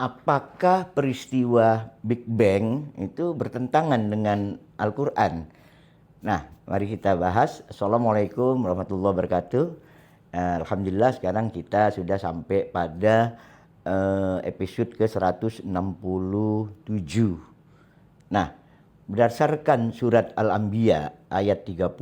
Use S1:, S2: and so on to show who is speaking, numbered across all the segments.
S1: apakah peristiwa Big Bang itu bertentangan dengan Al-Quran? Nah, mari kita bahas. Assalamualaikum warahmatullahi wabarakatuh. Alhamdulillah sekarang kita sudah sampai pada episode ke-167. Nah, berdasarkan surat Al-Anbiya ayat 30,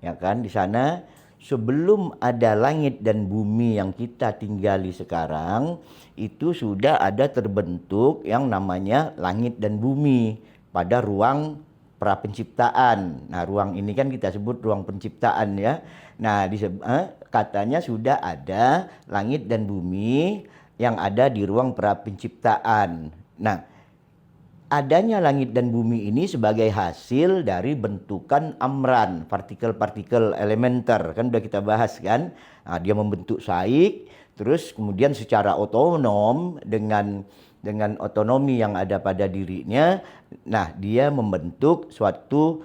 S1: ya kan, di sana sebelum ada langit dan bumi yang kita tinggali sekarang, itu sudah ada terbentuk yang namanya langit dan bumi pada ruang prapenciptaan. Nah, ruang ini kan kita sebut ruang penciptaan ya. Nah, katanya sudah ada langit dan bumi yang ada di ruang prapenciptaan. Nah, adanya langit dan bumi ini sebagai hasil dari bentukan amran, partikel-partikel elementer, kan udah kita bahas kan. Nah, dia membentuk saik, terus kemudian secara otonom dengan otonomi yang ada pada dirinya, nah dia membentuk suatu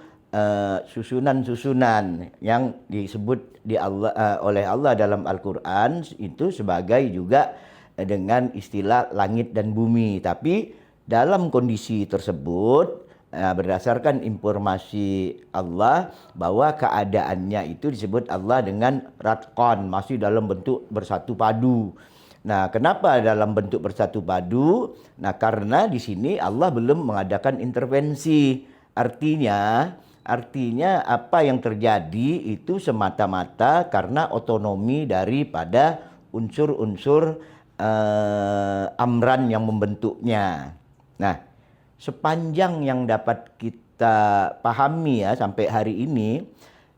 S1: susunan-susunan yang disebut oleh Allah dalam Al-Quran itu sebagai juga dengan istilah langit dan bumi. Tapi dalam kondisi tersebut, berdasarkan informasi Allah bahwa keadaannya itu disebut Allah dengan ratqan, masih dalam bentuk bersatu padu. Nah, kenapa dalam bentuk bersatu padu? Nah, karena di sini Allah belum mengadakan intervensi. Artinya apa yang terjadi itu semata-mata karena otonomi daripada unsur-unsur amran yang membentuknya. Nah, sepanjang yang dapat kita pahami ya sampai hari ini,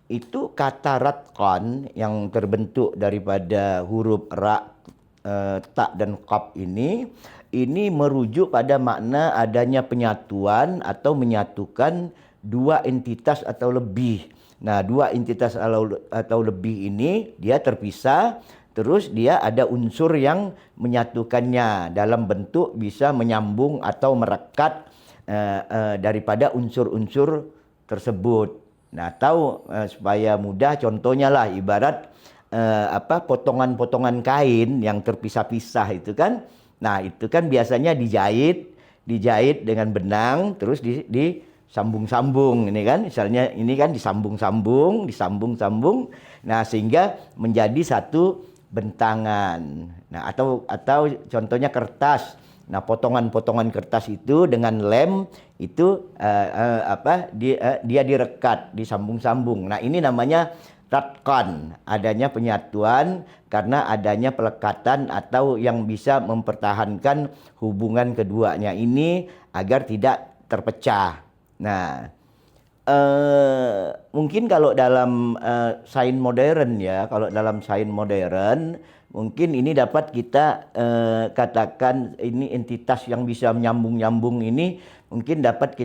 S1: itu kata ratqan yang terbentuk daripada huruf ra, ta dan qaf ini merujuk pada makna adanya penyatuan atau menyatukan dua entitas atau lebih. Nah, dua entitas atau lebih ini dia terpisah. Terus dia ada unsur yang menyatukannya dalam bentuk bisa menyambung atau merekat daripada unsur-unsur tersebut. Nah, tahu supaya mudah contohnya lah ibarat potongan-potongan kain yang terpisah-pisah itu kan. Nah, itu kan biasanya dijahit dengan benang terus disambung-sambung ini kan. Misalnya ini kan disambung-sambung. Nah, sehingga menjadi satu bentangan. Nah, atau contohnya kertas. Nah, potongan-potongan kertas itu dengan lem itu dia direkat, disambung-sambung. Nah, ini namanya ratqan, adanya penyatuan karena adanya pelekatan atau yang bisa mempertahankan hubungan keduanya ini agar tidak terpecah. Nah, mungkin kalau dalam sains modern ya, mungkin ini dapat kita katakan ini entitas yang bisa menyambung-nyambung ini mungkin dapat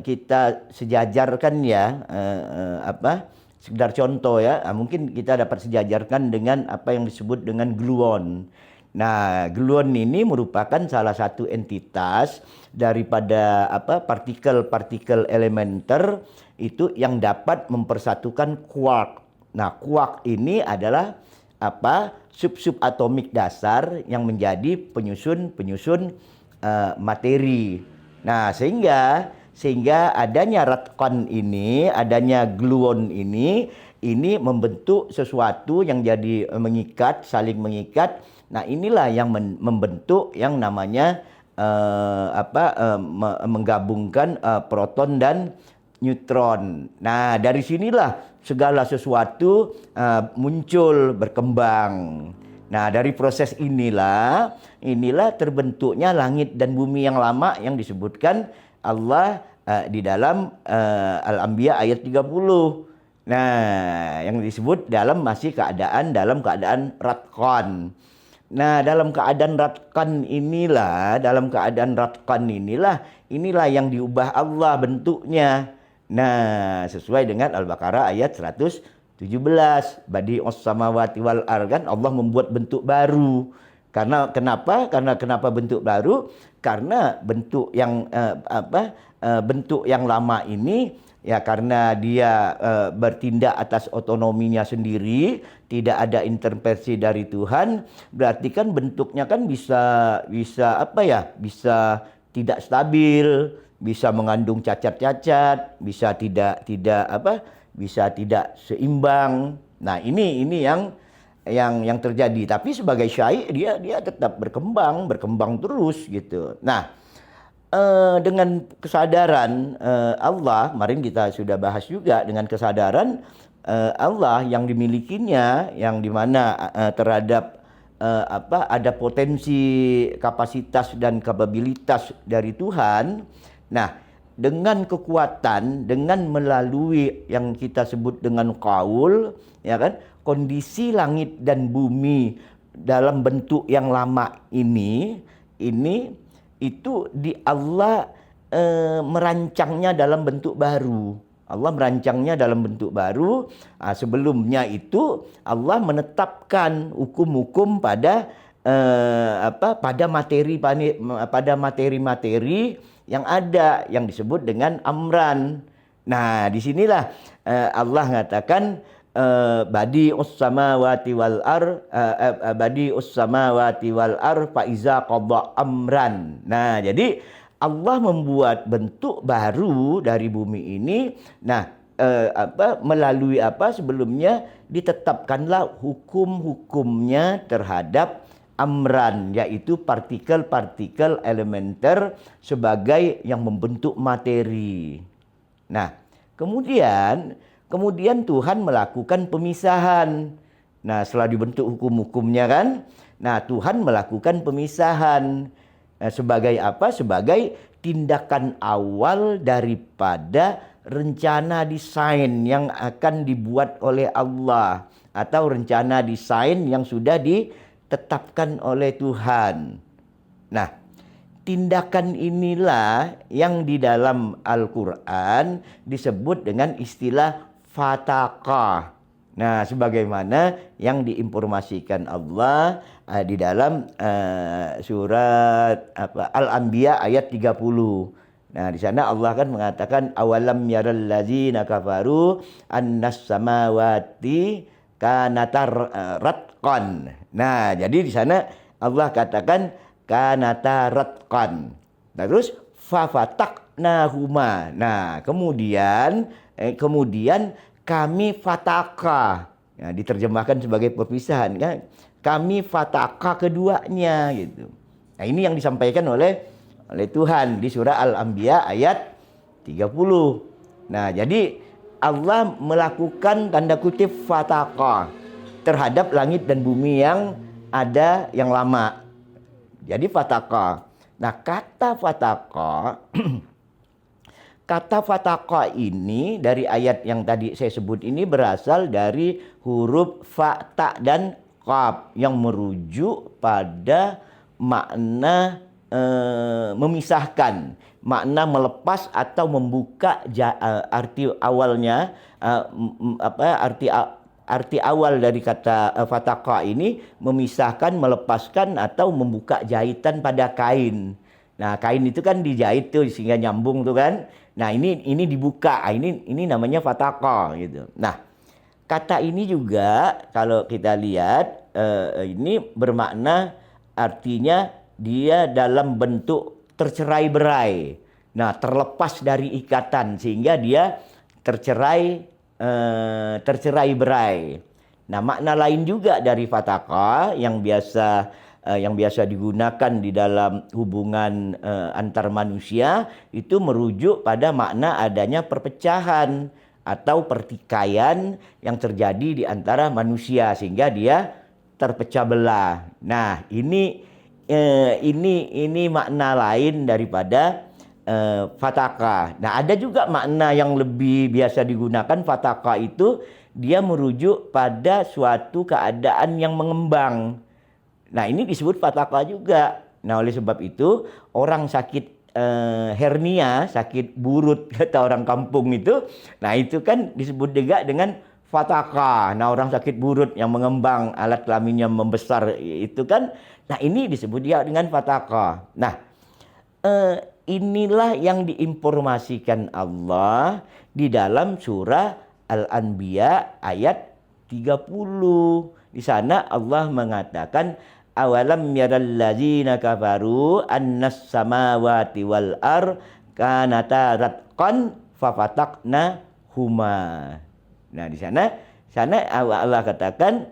S1: kita sejajarkan ya, sekedar contoh ya, mungkin kita dapat sejajarkan dengan apa yang disebut dengan gluon. Nah, gluon ini merupakan salah satu entitas daripada partikel-partikel elementer itu yang dapat mempersatukan quark. Nah, quark ini adalah sub-sub atomik dasar yang menjadi penyusun materi. Nah, sehingga adanya ratqan ini, adanya gluon ini membentuk sesuatu yang jadi saling mengikat. Nah, inilah yang membentuk yang namanya menggabungkan proton dan neutron. Nah, dari sinilah segala sesuatu muncul, berkembang. Nah, dari proses inilah terbentuknya langit dan bumi yang lama yang disebutkan Allah di dalam Al-Anbiya ayat 30. Nah, yang disebut masih dalam keadaan ratqan. Nah, dalam keadaan ratqan inilah yang diubah Allah bentuknya. Nah, sesuai dengan Al-Baqarah ayat 117. Badi'us samawati wal ardh, kan Allah membuat bentuk baru. Kenapa bentuk baru? Karena bentuk yang lama ini Ya karena dia bertindak atas otonominya sendiri, tidak ada intervensi dari Tuhan, berarti kan bentuknya kan bisa apa ya? Bisa tidak stabil, bisa mengandung cacat-cacat, bisa tidak apa? Bisa tidak seimbang. Nah, ini yang terjadi. Tapi sebagai syai dia tetap berkembang terus gitu. Nah, dengan kesadaran Allah, kemarin kita sudah bahas juga dengan kesadaran Allah yang dimilikinya, yang dimana terhadap ada potensi, kapasitas dan kapabilitas dari Tuhan. Nah, dengan kekuatan, dengan melalui yang kita sebut dengan qaul, ya kan, kondisi langit dan bumi dalam bentuk yang lama ini itu di Allah merancangnya dalam bentuk baru. Allah merancangnya dalam bentuk baru. Sebelumnya itu Allah menetapkan hukum-hukum pada pada materi-materi yang ada yang disebut dengan amran. Nah, disinilah Allah mengatakan badi'us samawati wal ar fa iza qada amran. Nah, jadi Allah membuat bentuk baru dari bumi ini. Nah, melalui sebelumnya ditetapkanlah hukum-hukumnya terhadap amran, yaitu partikel-partikel elementer sebagai yang membentuk materi. Nah, Kemudian Tuhan melakukan pemisahan. Nah, setelah dibentuk hukum-hukumnya kan. Nah, Tuhan melakukan pemisahan. Sebagai apa? Sebagai tindakan awal daripada rencana desain yang akan dibuat oleh Allah. Atau rencana desain yang sudah ditetapkan oleh Tuhan. Nah, tindakan inilah yang di dalam Al-Quran disebut dengan istilah fataqah. Nah, sebagaimana yang diinformasikan Allah di dalam surat Al-Anbiya ayat 30. Nah, di sana Allah kan mengatakan awalam yaral ladzina kafaru annas samawati kanatar ratqan. Nah, jadi di sana Allah katakan kanata ratqan. Terus fafataqnahuma. Nah, kemudian kami fataka. Ya, diterjemahkan sebagai perpisahan kan. Kami fataka keduanya gitu. Nah, ini yang disampaikan oleh Tuhan di surah Al-Anbiya ayat 30. Nah, jadi Allah melakukan tanda kutip fataka terhadap langit dan bumi yang ada yang lama. Jadi fataka. Nah, kata fataka ini dari ayat yang tadi saya sebut ini berasal dari huruf fa, ta, dan qaf yang merujuk pada makna memisahkan, makna melepas atau membuka arti awalnya arti awal dari kata fataka ini memisahkan, melepaskan atau membuka jahitan pada kain. Nah, kain itu kan dijahit tuh sehingga nyambung tuh kan. Nah, ini dibuka. Ini namanya fataka gitu. Nah, kata ini juga kalau kita lihat ini bermakna artinya dia dalam bentuk tercerai-berai. Nah, terlepas dari ikatan sehingga dia tercerai-berai. Nah, makna lain juga dari fataka yang biasa digunakan di dalam hubungan antar manusia itu merujuk pada makna adanya perpecahan atau pertikaian yang terjadi di antara manusia sehingga dia terpecah belah. Nah, ini makna lain daripada fataka. Nah, ada juga makna yang lebih biasa digunakan. Fataka itu dia merujuk pada suatu keadaan yang mengembang. Nah, ini disebut fataka juga. Nah, oleh sebab itu orang sakit hernia, sakit burut kata orang kampung itu. Nah, itu kan disebut juga dengan fataka. Nah, orang sakit burut yang mengembang, alat kelaminnya membesar itu kan. Nah, ini disebut dia dengan fataka. Nah, inilah yang diinformasikan Allah di dalam surah Al-Anbiya ayat 30. Di sana Allah mengatakan, awalam yaral ladzina kafaru annas samawati wal kanata ratqan fafataqna huma. Nah, di sana Allah katakan,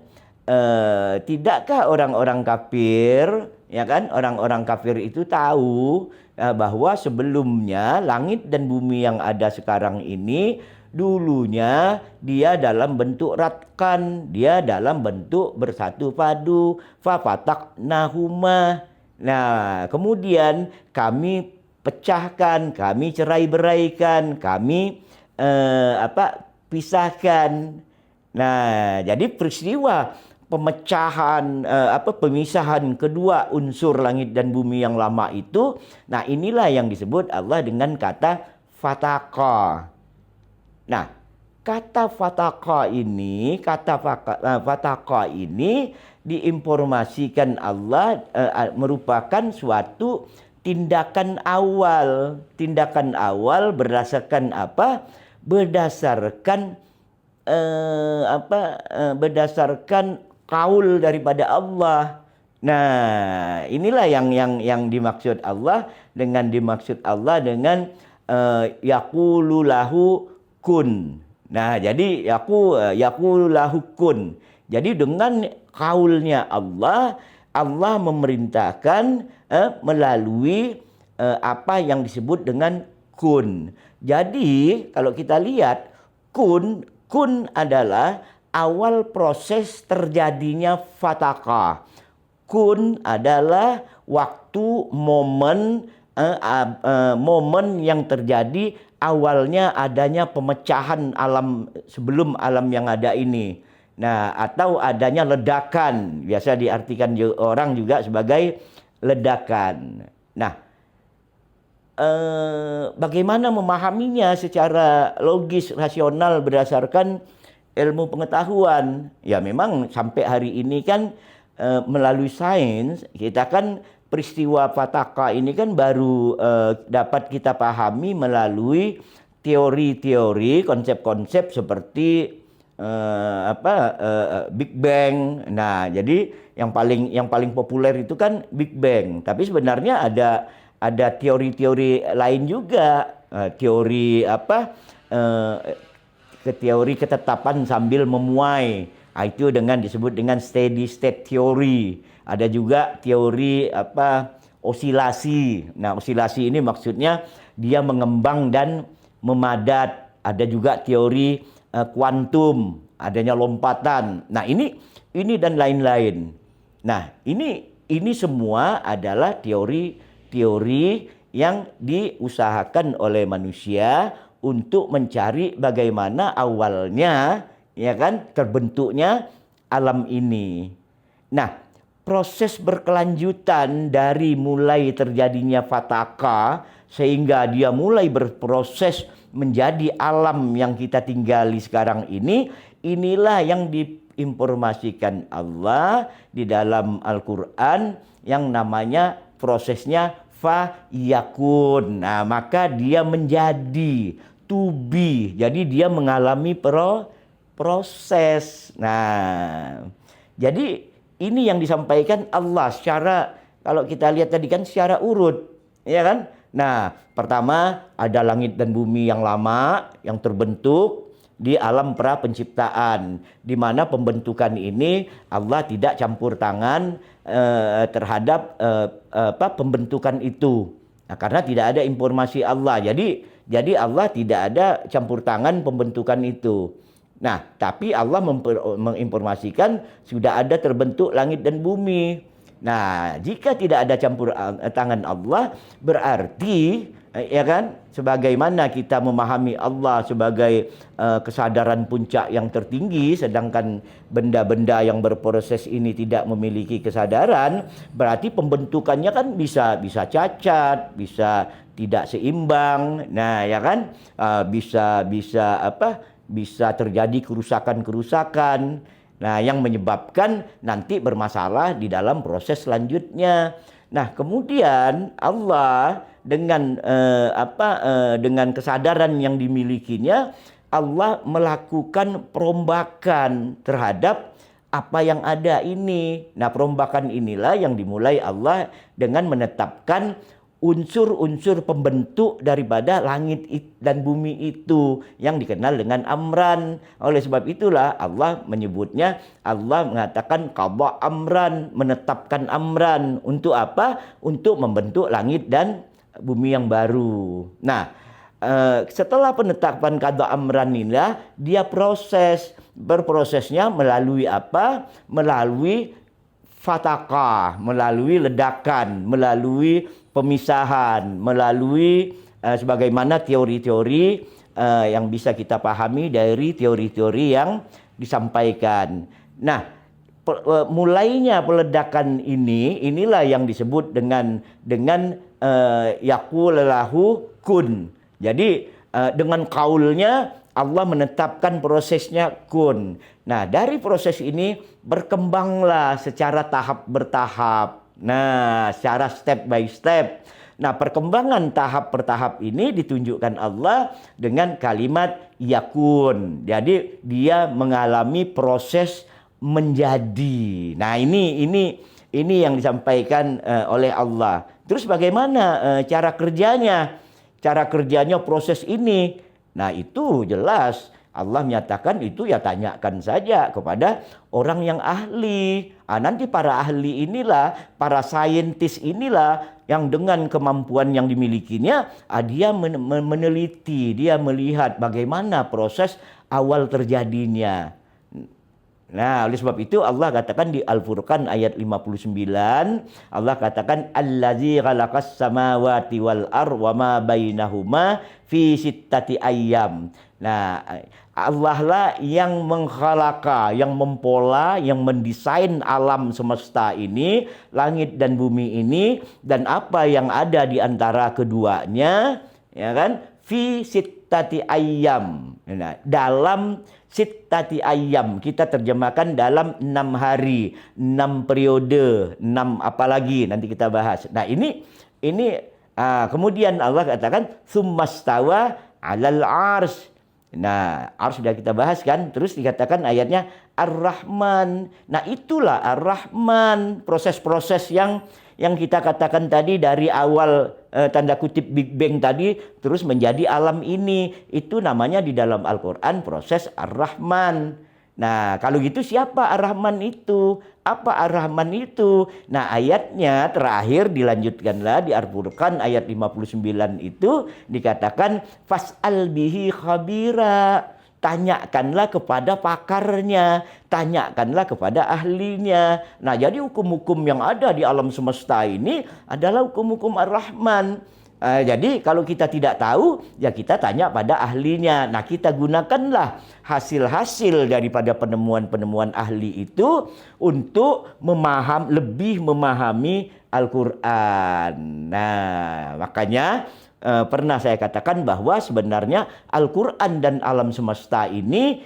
S1: tidakkah orang-orang kafir, ya kan? Orang-orang kafir itu tahu bahwa sebelumnya langit dan bumi yang ada sekarang ini dulunya dia dalam bentuk ratkan, dia dalam bentuk bersatu padu, fafataqnahuma. Nah, kemudian kami pecahkan, kami cerai-beraikan, kami pisahkan. Nah, jadi peristiwa pemecahan pemisahan kedua unsur langit dan bumi yang lama itu, nah inilah yang disebut Allah dengan kata fataqa. Nah, kata fataqa ini diinformasikan Allah merupakan suatu tindakan awal berdasarkan apa? Berdasarkan kaul daripada Allah. Nah, inilah yang dimaksud Allah dengan yaqulu lahu kun. Nah, jadi yaqulu lahu kun. Jadi dengan kaulnya Allah memerintahkan melalui apa yang disebut dengan kun. Jadi, kalau kita lihat kun adalah awal proses terjadinya fataqa. Kun adalah waktu, momen yang terjadi awalnya adanya pemecahan alam sebelum alam yang ada ini. Nah, atau adanya ledakan, biasa diartikan orang juga sebagai ledakan. Nah, bagaimana memahaminya secara logis, rasional berdasarkan ilmu pengetahuan? Ya memang sampai hari ini kan melalui sains kita kan peristiwa fataqa ini kan baru dapat kita pahami melalui teori-teori, konsep-konsep seperti Big Bang. Nah, jadi yang paling populer itu kan Big Bang. Tapi sebenarnya ada teori-teori lain juga, teori ketetapan sambil memuai. Itu disebut dengan steady state theory. Ada juga teori osilasi. Nah, osilasi ini maksudnya dia mengembang dan memadat. Ada juga teori kuantum, adanya lompatan. Nah, ini dan lain-lain. Nah, ini semua adalah teori yang diusahakan oleh manusia untuk mencari bagaimana awalnya, ya kan, terbentuknya alam ini. Nah, proses berkelanjutan dari mulai terjadinya fataqa sehingga dia mulai berproses menjadi alam yang kita tinggali sekarang ini, inilah yang diinformasikan Allah di dalam Al-Qur'an yang namanya prosesnya fa yakun. Nah, maka dia menjadi, to be. Jadi dia mengalami proses. Nah, jadi ini yang disampaikan Allah secara, kalau kita lihat tadi kan secara urut, ya kan? Nah, pertama ada langit dan bumi yang lama yang terbentuk di alam pra penciptaan, di mana pembentukan ini Allah tidak campur tangan terhadap pembentukan itu. Nah, karena tidak ada informasi Allah. Jadi Allah tidak ada campur tangan pembentukan itu. Nah, tapi Allah menginformasikan sudah ada terbentuk langit dan bumi. Nah, jika tidak ada campur tangan Allah, berarti ya kan, sebagaimana kita memahami Allah sebagai kesadaran puncak yang tertinggi, sedangkan benda-benda yang berproses ini tidak memiliki kesadaran, berarti pembentukannya kan bisa cacat, bisa tidak seimbang. Nah, ya kan, bisa terjadi kerusakan-kerusakan. Nah, yang menyebabkan nanti bermasalah di dalam proses selanjutnya. Nah, kemudian Allah dengan dengan kesadaran yang dimilikinya, Allah melakukan perombakan terhadap apa yang ada ini. Nah, perombakan inilah yang dimulai Allah dengan menetapkan unsur-unsur pembentuk daripada langit dan bumi itu yang dikenal dengan amran. Oleh sebab itulah Allah menyebutnya, Allah mengatakan qada amran, menetapkan amran. Untuk apa? Untuk membentuk langit dan bumi yang baru. Nah, setelah penetapan qada amran inilah dia berprosesnya melalui apa? Melalui fatakah, melalui ledakan, melalui pemisahan, melalui sebagaimana teori-teori yang bisa kita pahami dari teori-teori yang disampaikan. Nah, mulainya peledakan inilah yang disebut dengan yaqul lahu kun. Jadi dengan kaulnya Allah menetapkan prosesnya kun. Nah, dari proses ini berkembanglah secara tahap bertahap. Nah, secara step by step. Nah, perkembangan tahap per tahap ini ditunjukkan Allah dengan kalimat yakun. Jadi, dia mengalami proses menjadi. Nah, ini yang disampaikan oleh Allah. Terus bagaimana cara kerjanya? Cara kerjanya proses ini. Nah, itu jelas Allah menyatakan itu ya tanyakan saja kepada orang yang ahli. Nanti para ahli inilah, para saintis inilah yang dengan kemampuan yang dimilikinya, dia meneliti, dia melihat bagaimana proses awal terjadinya. Nah, oleh sebab itu Allah katakan di Al-Furqan ayat 59, Allah katakan allazi khalaqas samawati wal ar wa ma bainahuma fi sittati ayyam. Nah, Allah lah yang mengkhalaqa, yang mempola, yang mendesain alam semesta ini, langit dan bumi ini, dan apa yang ada di antara keduanya, ya kan? Fi sittati ayyam. Nah, dalam sittati ayyam, kita terjemahkan dalam 6 hari, 6 periode, 6 apalagi nanti kita bahas. Nah, ini kemudian Allah katakan summastawa 'alal 'arsy. Nah, ars sudah kita bahas kan. Terus dikatakan ayatnya Ar-Rahman. Nah, itulah Ar-Rahman, proses-proses yang kita katakan tadi dari awal tanda kutip Big Bang tadi terus menjadi alam ini. Itu namanya di dalam Al-Qur'an proses Ar-Rahman. Nah, kalau gitu siapa Ar-Rahman itu? Apa Ar-Rahman itu? Nah, ayatnya terakhir dilanjutkanlah di Al-Furqan ayat 59 itu dikatakan fas'al bihi khabira. Tanyakanlah kepada pakarnya, tanyakanlah kepada ahlinya. Nah, jadi hukum-hukum yang ada di alam semesta ini adalah hukum-hukum Ar-Rahman. Jadi kalau kita tidak tahu, ya kita tanya pada ahlinya. Nah, kita gunakanlah hasil-hasil daripada penemuan-penemuan ahli itu untuk lebih memahami Al-Quran. Nah, makanya pernah saya katakan bahwa sebenarnya Al-Quran dan alam semesta ini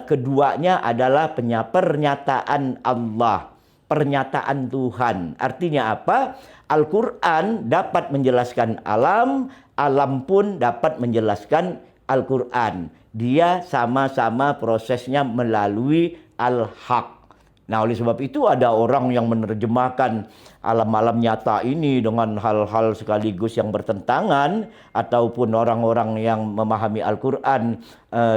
S1: keduanya adalah pernyataan Allah, pernyataan Tuhan. Artinya apa? Al-Quran dapat menjelaskan alam, alam pun dapat menjelaskan Al-Quran. Dia sama-sama prosesnya melalui Al-Haq. Nah, oleh sebab itu ada orang yang menerjemahkan alam-alam nyata ini dengan hal-hal sekaligus yang bertentangan, ataupun orang-orang yang memahami Al-Quran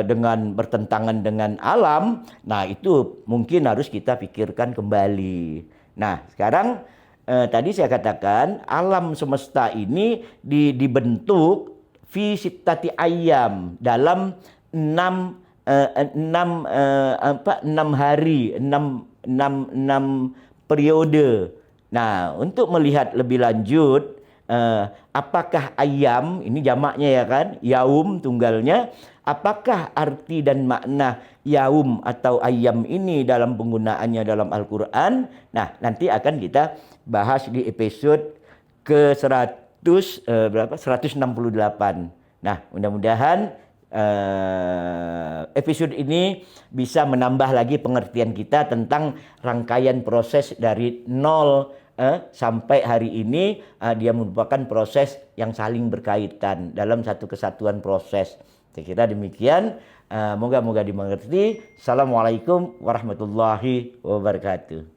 S1: dengan bertentangan dengan alam. Nah, itu mungkin harus kita pikirkan kembali. Nah, sekarang tadi saya katakan alam semesta ini dibentuk fi sittati ayyam, dalam 6 hari, 6 periode. Nah, untuk melihat lebih lanjut apakah ayam, ini jamaknya ya kan, yaum tunggalnya, apakah arti dan makna yaum atau ayam ini dalam penggunaannya dalam Al-Quran. Nah, nanti akan kita bahas di episode ke 168. Nah, mudah-mudahan episode ini bisa menambah lagi pengertian kita tentang rangkaian proses dari nol sampai hari ini dia merupakan proses yang saling berkaitan dalam satu kesatuan proses. Saya kira demikian. Moga-moga dimengerti. Assalamualaikum warahmatullahi wabarakatuh.